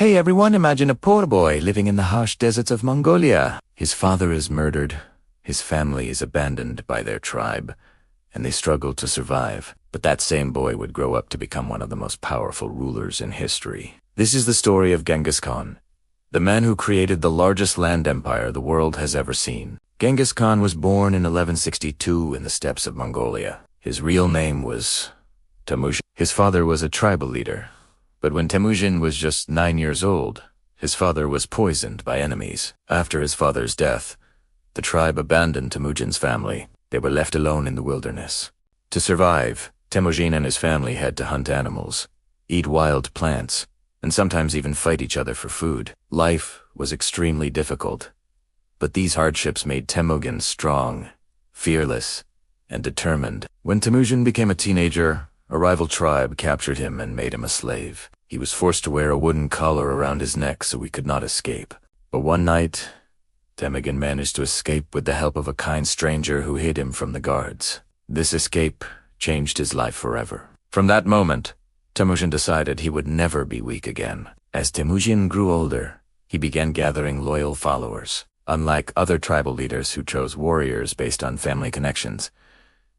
Hey everyone, imagine a poor boy living in the harsh deserts of Mongolia. His father is murdered, his family is abandoned by their tribe, and they struggle to survive. But that same boy would grow up to become one of the most powerful rulers in history. This is the story of Genghis Khan, the man who created the largest land empire the world has ever seen. Genghis Khan was born in 1162 in the steppes of Mongolia. His real name was Temujin. His father was a tribal leader. But when Temujin was just 9 years old, his father was poisoned by enemies. After his father's death, the tribe abandoned Temujin's family. They were left alone in the wilderness. To survive, Temujin and his family had to hunt animals, eat wild plants, and sometimes even fight each other for food. Life was extremely difficult, but these hardships made Temujin strong, fearless, and determined. When Temujin became a teenager, a rival tribe captured him and made him a slave. He was forced to wear a wooden collar around his neck so he could not escape. But one night, Temujin managed to escape with the help of a kind stranger who hid him from the guards. This escape changed his life forever. From that moment, Temujin decided he would never be weak again. As Temujin grew older, he began gathering loyal followers. Unlike other tribal leaders who chose warriors based on family connections,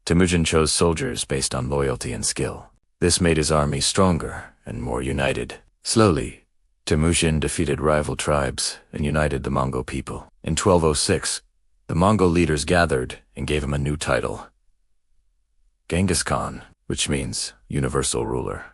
Temujin chose soldiers based on loyalty and skill. This made his army stronger and more united. Slowly, Temujin defeated rival tribes and united the Mongol people. In 1206, the Mongol leaders gathered and gave him a new title, Genghis Khan, which means universal ruler.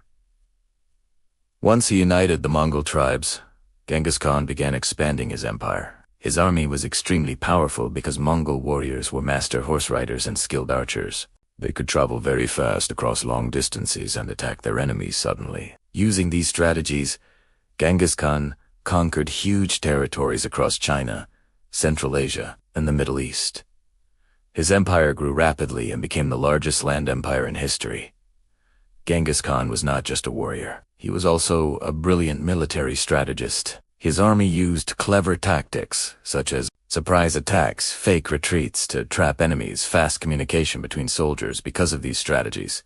Once he united the Mongol tribes, Genghis Khan began expanding his empire. His army was extremely powerful because Mongol warriors were master horse riders and skilled archers. They could travel very fast across long distances and attack their enemies suddenly. Using these strategies, Genghis Khan conquered huge territories across China, Central Asia, and the Middle East. His empire grew rapidly and became the largest land empire in history. Genghis Khan was not just a warrior. He was also a brilliant military strategist. His army used clever tactics, such as surprise attacks, fake retreats to trap enemies, fast communication between soldiers. Because of these strategies,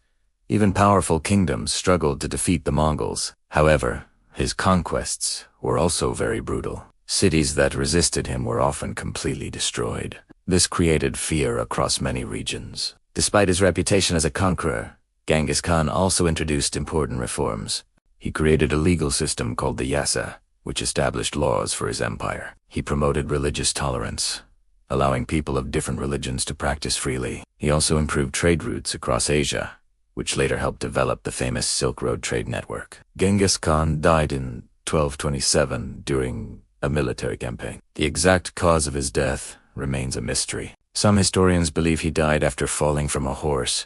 even powerful kingdoms struggled to defeat the Mongols. However, his conquests were also very brutal. Cities that resisted him were often completely destroyed. This created fear across many regions. Despite his reputation as a conqueror, Genghis Khan also introduced important reforms. He created a legal system called the Yasa, which established laws for his empire. He promoted religious tolerance, allowing people of different religions to practice freely. He also improved trade routes across Asia, which later helped develop the famous Silk Road trade network. Genghis Khan died in 1227 during a military campaign. The exact cause of his death remains a mystery. Some historians believe he died after falling from a horse,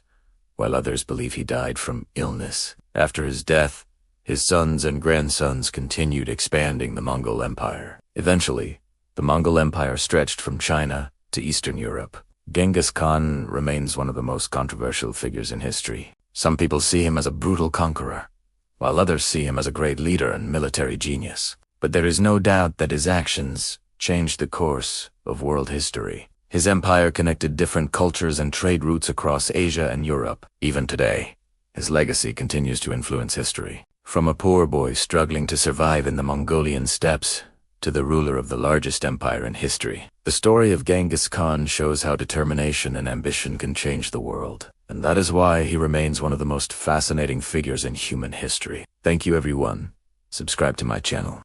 while others believe he died from illness. After his death, his sons and grandsons continued expanding the Mongol Empire. Eventually, the Mongol Empire stretched from China to Eastern Europe. Genghis Khan remains one of the most controversial figures in history. Some people see him as a brutal conqueror, while others see him as a great leader and military genius. But there is no doubt that his actions changed the course of world history. His empire connected different cultures and trade routes across Asia and Europe. Even today, his legacy continues to influence history. From a poor boy struggling to survive in the Mongolian steppes to the ruler of the largest empire in history, the story of Genghis Khan shows how determination and ambition can change the world. And that is why he remains one of the most fascinating figures in human history. Thank you everyone. Subscribe to my channel.